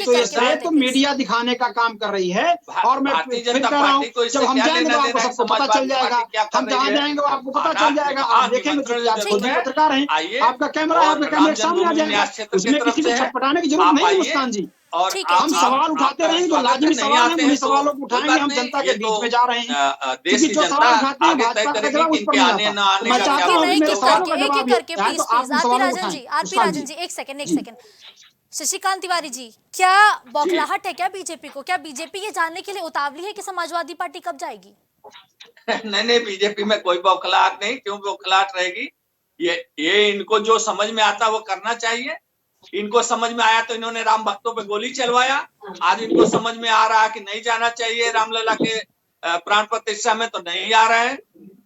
तो ये श्रेय तो मीडिया दिखाने का काम कर रही है। और मैं फिर कह रहा हूँ, जब हम जाएंगे तो आपको सबको पता चल जाएगा, हम जहाँ जाएंगे वो आपको पता चल जाएगा, आप देखेंगे। पत्रकार हैं, आपका कैमरा है, आपके कैमरे के सामने आ जाएगा, उसमें किसी को छटपटाने की जरूरत नहीं है मुस्कान जी। हम सवाल उठाते रहेंगे, जो लाजिमी सवाल है उन्हीं सवालों को उठाएंगे। हम जनता के बीच में जा रहे हैं, क्योंकि जो सवाल उठाते हैं भाजपा का जवाब उस पर नहीं आता। मैं चाहता हूँ कि मेरे सवालों का जवाब है, तो आप सवाल उठाएं। आरपी राजन जी, एक सेकंड। शशिकांत तिवारी जी, क्या बौखलाहट है क्या बीजेपी को? क्या बीजेपी ये जानने के लिए उतावली है कि समाजवादी पार्टी कब जाएगी? नहीं, बीजेपी में कोई बौखलाहट नहीं। क्यों बौखलाहट रहेगी? ये इनको जो समझ में आता वो करना चाहिए। इनको समझ में आया तो इन्होंने राम भक्तों पे गोली चलवाया। आज इनको समझ में आ रहा है कि नहीं जाना चाहिए रामलला के प्राण प्रतिष्ठा में, तो नहीं आ रहा है,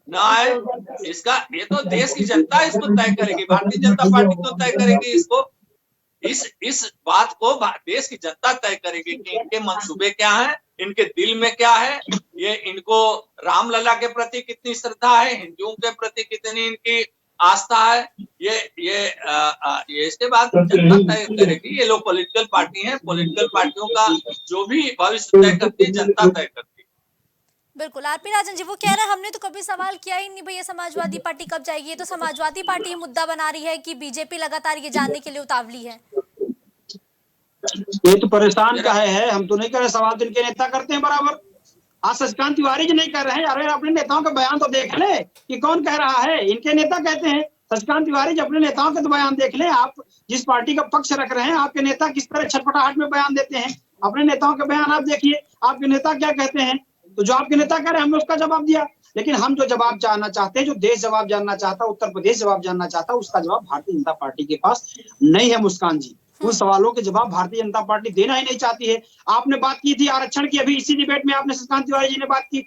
ना आए। इसका ये तो देश की जनता इसको तय करेगी, भारतीय जनता पार्टी तो तय करेगी इसको। इस बात को देश की जनता तय करेगी कि इनके मंसूबे क्या हैं, इनके दिल में क्या है। ये इनको रामलला के प्रति कितनी श्रद्धा है, हिंदुओं के प्रति कितनी इनकी आस्था है, ये इसके बाद जनता तय करेगी। ये लोग पॉलिटिकल पार्टी हैं, पॉलिटिकल पार्टियों का जो भी भविष्य तय करती है जनता तय करती है। बिल्कुल आरपी राजन जी, वो कह रहे हैं हमने तो कभी सवाल किया ही नहीं भैया समाजवादी पार्टी कब जाएगी। ये तो समाजवादी पार्टी मुद्दा बना रही है कि बीजेपी लगातार ये जानने के लिए उतावली है। ये तो परेशान का है, हम तो नहीं कर रहे। सवाल तो इनके नेता करते हैं बराबर। आज शशिकांत तिवारी जी नहीं कर रहे हैं। अरे अपने नेताओं का बयान तो देख ले कि कौन कह रहा है। इनके नेता कहते हैं, शशिकांत तिवारी जी अपने नेताओं के तो बयान देख ले। आप जिस पार्टी का पक्ष रख रहे हैं, आपके नेता किस तरह छटपटाहट में बयान देते हैं, अपने नेताओं के बयान आप देखिए, आपके नेता क्या कहते हैं। तो जो आपके नेता कह रहे हैं हमने उसका जवाब दिया, लेकिन हम जो जवाब जानना चाहते हैं, जो देश जवाब जानना चाहता है, उत्तर प्रदेश जवाब जानना चाहता है, उसका जवाब भारतीय जनता पार्टी के पास नहीं है मुस्कान जी। उन सवालों के जवाब भारतीय जनता पार्टी देना ही नहीं चाहती है। आपने बात की थी आरक्षण की, अभी इसी डिबेट में आपने शशिकांत तिवारी जी ने बात की।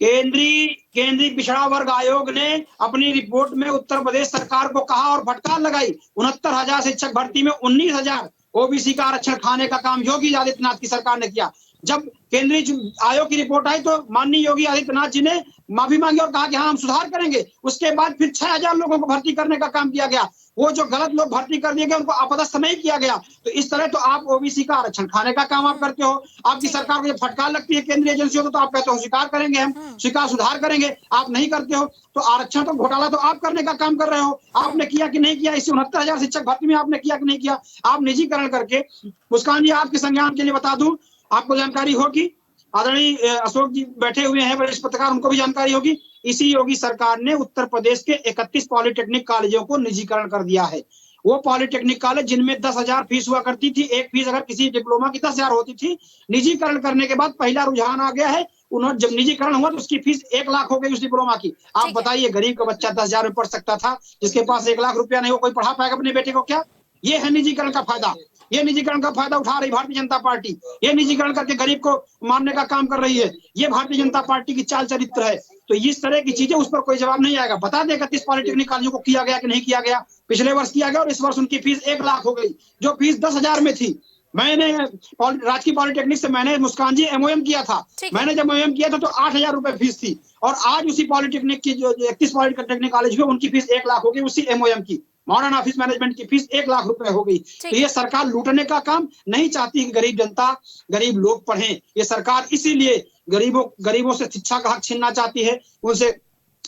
केंद्रीय पिछड़ा वर्ग आयोग ने अपनी रिपोर्ट में उत्तर प्रदेश सरकार को कहा और फटकार लगाई, 69,000 शिक्षक भर्ती में 19,000 ओबीसी का आरक्षण खाने का काम योगी आदित्यनाथ की सरकार ने किया। जब केंद्रीय आयोग की रिपोर्ट आई तो माननीय योगी आदित्यनाथ जी ने माफी मांगी और कहा कि हाँ हम सुधार करेंगे। उसके बाद फिर 6000 लोगों को भर्ती करने का काम किया गया। वो जो गलत लोग भर्ती कर दिए गए उनको अपदस्थ नहीं किया गया। तो इस तरह तो आप ओबीसी का आरक्षण खाने का काम आप करते हो। आपकी सरकार को जब फटकार लगती है केंद्रीय एजेंसियों को तो आप कहते हो स्वीकार करेंगे, हम स्वीकार सुधार करेंगे, आप नहीं करते हो। तो आरक्षण तो घोटाला तो आप करने का काम कर रहे हो। आपने किया कि नहीं किया? इस 69,000 शिक्षक भर्ती में आपने किया कि नहीं किया? आप निजीकरण करके, मुस्कान जी आपके संज्ञान के लिए बता दूं, आपको जानकारी होगी, आदरणीय अशोक जी बैठे हुए हैं वरिष्ठ पत्रकार, उनको भी जानकारी होगी। इसी योगी सरकार ने उत्तर प्रदेश के 31 पॉलिटेक्निक कॉलेजों को निजीकरण कर दिया है। वो पॉलिटेक्निक कॉलेज जिनमें 10,000 फीस हुआ करती थी, एक फीस अगर किसी डिप्लोमा की 10,000 होती थी, निजीकरण करने के बाद पहला रुझान आ गया है। उन्होंने जब निजीकरण हुआ तो उसकी फीस 1 लाख हो गई उस डिप्लोमा की। आप बताइए, गरीब का बच्चा 10,000 में पढ़ सकता था, जिसके पास 1 लाख रुपया नहीं हो कोई पढ़ा पाएगा अपने बेटे को क्या? ये है निजीकरण का फायदा। ये निजीकरण का फायदा उठा रही भारतीय जनता पार्टी। ये निजीकरण करके गरीब को मारने का काम कर रही है। ये भारतीय जनता पार्टी की चाल चरित्र है। तो इस तरह की चीजें, उस पर कोई जवाब नहीं आएगा। बता देगा 31 पॉलिटेक्निक कॉलेजों को किया गया कि नहीं किया गया। पिछले वर्ष किया गया और इस वर्ष उनकी फीस 1 लाख हो गई, जो फीस 10,000 में थी। मैंने राजकीय पॉलिटेक्निक से मैंने मुस्कान जी एमओएम किया था। मैंने जब एमओएम किया था तो 8,000 रुपए फीस थी, और आज उसी पॉलिटेक्निक की जो 31 पॉलिटेक्निक कॉलेज हुए उनकी फीस 1 लाख हो गई। उसी एमओएम की मॉडर्न ऑफिस मैनेजमेंट की फीस 1 लाख रुपए हो गई। तो ये सरकार लूटने का काम नहीं चाहती कि गरीब जनता, गरीब लोग पढ़ें। ये सरकार इसीलिए गरीबों से शिक्षा का हक छीनना चाहती है, उनसे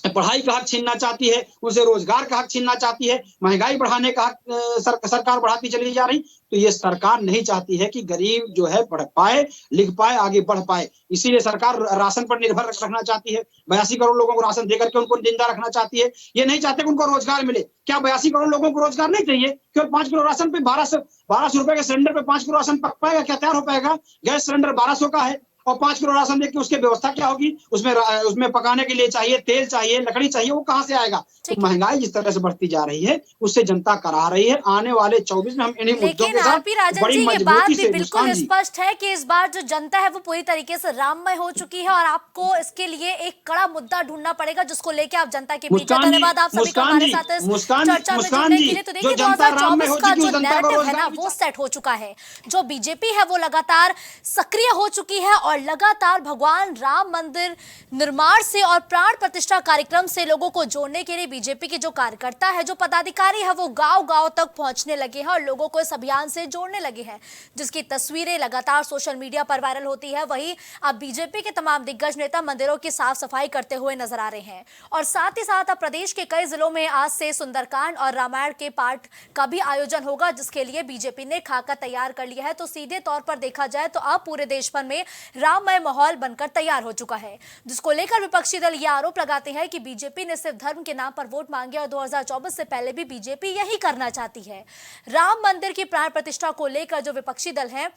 पढ़ाई का हक छीनना चाहती है, उनसे रोजगार का हक छीनना चाहती है, महंगाई बढ़ाने का हक सरकार बढ़ाती चली जा रही। तो ये सरकार नहीं चाहती है कि गरीब जो है पढ़ पाए, लिख पाए, आगे बढ़ पाए। इसीलिए सरकार राशन पर निर्भर रखना चाहती है। 82 करोड़ लोगों को राशन देकर के उनको जिंदा रखना चाहती है। ये नहीं चाहते कि उनको रोजगार मिले। क्या 82 करोड़ लोगों को रोजगार नहीं चाहिए? केवल 5 किलो राशन पे 1200 रुपए के सिलेंडर पे 5 किलो राशन पक पाएगा क्या? तैयार हो पाएगा? गैस सिलेंडर 1200 का है और 5 किलो राशन देके उसकी व्यवस्था क्या होगी? उसमें पकाने के लिए चाहिए तेल, चाहिए लकड़ी चाहिए, वो कहाँ से आएगा? तो महंगाई जिस तरह से बढ़ती जा रही है उससे जनता करा रही है। आने वाले 24 में हम इन्हीं मुद्दों के साथ बड़ी मजबूती से, बिल्कुल स्पष्ट है कि इस बार जो जनता है वो पूरी तरीके से राममय हो चुकी है और आपको इसके लिए एक कड़ा मुद्दा ढूंढना पड़ेगा जिसको लेके आप जनता के बीच। धन्यवाद आप सभी का हमारे साथ इस चर्चा में जुड़ने के लिए। तो देखिए 2024 का जो नैरेटिव है ना वो सेट हो चुका है। जो बीजेपी है वो लगातार सक्रिय हो चुकी है और लगातार भगवान राम मंदिर निर्माण से और प्राण प्रतिष्ठा कार्यक्रम से लोगों को जोड़ने के लिए बीजेपी के जो कार्यकर्ता है, जो पदाधिकारी है, वो गांव-गांव तक पहुंचने लगे हैं और लोगों को इस अभियान से जोड़ने लगे हैं, जिसकी तस्वीरें लगातार सोशल मीडिया पर वायरल होती है। वहीं अब बीजेपी के तमाम दिग्गज नेता मंदिरों की साफ सफाई करते हुए नजर आ रहे हैं और साथ ही साथ अब प्रदेश के कई जिलों में आज से सुंदरकांड और रामायण के पाठ का भी आयोजन होगा, जिसके लिए बीजेपी ने खाका तैयार कर लिया है। तो सीधे तौर पर देखा जाए तो अब पूरे देश भर में राममय माहौल बनकर तैयार हो चुका है, जिसको लेकर विपक्षी दल ये आरोप लगाते हैं कि बीजेपी ने सिर्फ धर्म के नाम पर वोट मांगे और 2024 से पहले भी बीजेपी यही करना चाहती है। राम मंदिर की प्राण प्रतिष्ठा को लेकर जो विपक्षी दल हैं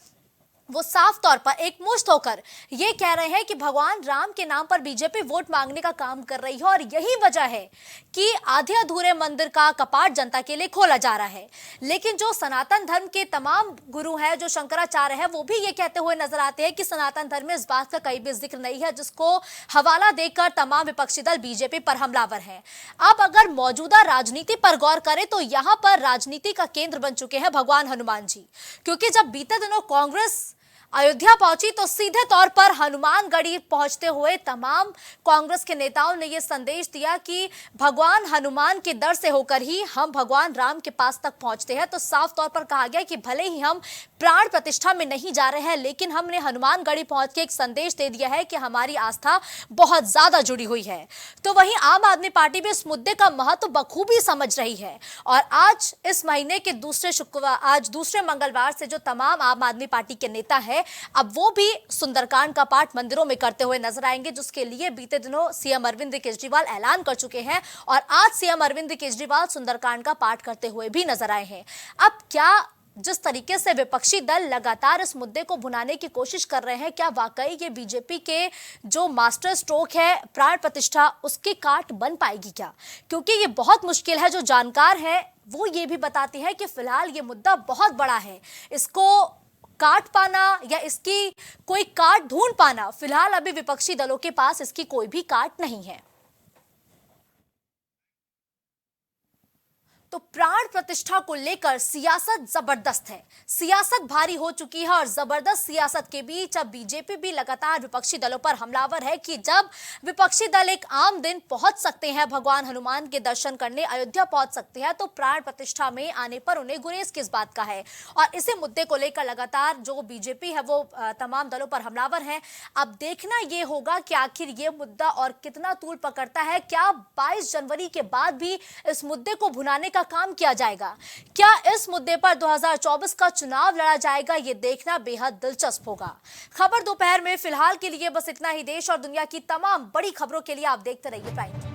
वो साफ तौर पर एकमुश्त होकर ये कह रहे हैं कि भगवान राम के नाम पर बीजेपी वोट मांगने का काम कर रही है और यही वजह है कि आधे अधूरे मंदिर का कपाट जनता के लिए खोला जा रहा है। लेकिन जो सनातन धर्म के तमाम गुरु हैं, जो शंकराचार्य हैं, वो भी ये कहते हुए नजर आते हैं कि सनातन धर्म में इस बात का कहीं भी जिक्र नहीं है, जिसको हवाला देकर तमाम विपक्षी दल बीजेपी पर हमलावर हैं। अब अगर मौजूदा राजनीति पर गौर करें तो यहां पर राजनीति का केंद्र बन चुके हैं भगवान हनुमान जी, क्योंकि जब बीते दिनों कांग्रेस अयोध्या पहुंची तो सीधे तौर पर हनुमानगढ़ी पहुंचते हुए तमाम कांग्रेस के नेताओं ने यह संदेश दिया कि भगवान हनुमान के दर से होकर ही हम भगवान राम के पास तक पहुंचते हैं। तो साफ तौर पर कहा गया कि भले ही हम प्राण प्रतिष्ठा में नहीं जा रहे हैं, लेकिन हमने हनुमानगढ़ी पहुंच के एक संदेश दे दिया है कि हमारी आस्था बहुत ज्यादा जुड़ी हुई है। तो वहीं आम आदमी पार्टी भी इस मुद्दे का महत्व बखूबी समझ रही है और आज इस महीने के दूसरे मंगलवार से जो तमाम आम आदमी पार्टी के नेता है अब वो भी सुंदरकांड का पाठ मंदिरों में करते हुए नजर आएंगे, जिसके लिए बीते दिनों सीएम अरविंद केजरीवाल ऐलान कर चुके हैं और आज सीएम अरविंद केजरीवाल सुंदरकांड का पाठ करते हुए भी नजर आए हैं। अब क्या जिस तरीके से विपक्षी दल लगातार इस मुद्दे को भुनाने की कोशिश कर रहे हैं, क्या वाकई ये बीजेपी के जो मास्टर स्ट्रोक है प्राण प्रतिष्ठा उसकी काट बन पाएगी क्या? क्योंकि ये बहुत मुश्किल है। जो जानकार है वो ये भी बताते हैं कि फिलहाल ये मुद्दा बहुत बड़ा है, इसको काट पाना या इसकी कोई काट ढूंढ पाना फिलहाल अभी विपक्षी दलों के पास इसकी कोई भी काट नहीं है। तो प्राण प्रतिष्ठा को लेकर सियासत जबरदस्त है, सियासत भारी हो चुकी है और जबरदस्त सियासत के बीच अब बीजेपी भी लगातार विपक्षी दलों पर हमलावर है कि जब विपक्षी दल एक आम दिन पहुंच सकते हैं भगवान हनुमान के दर्शन करने, अयोध्या पहुंच सकते हैं, तो प्राण प्रतिष्ठा में आने पर उन्हें गुरेज किस बात का है। और इसी मुद्दे को लेकर लगातार जो बीजेपी है वो तमाम दलों पर हमलावर है। अब देखना यह होगा कि आखिर ये मुद्दा और कितना तूल पकड़ता है। क्या 22 जनवरी के बाद भी इस मुद्दे को भुनाने का काम किया जाएगा? क्या इस मुद्दे पर 2024 का चुनाव लड़ा जाएगा? ये देखना बेहद दिलचस्प होगा। खबर दोपहर में फिलहाल के लिए बस इतना ही। देश और दुनिया की तमाम बड़ी खबरों के लिए आप देखते रहिए प्राइम।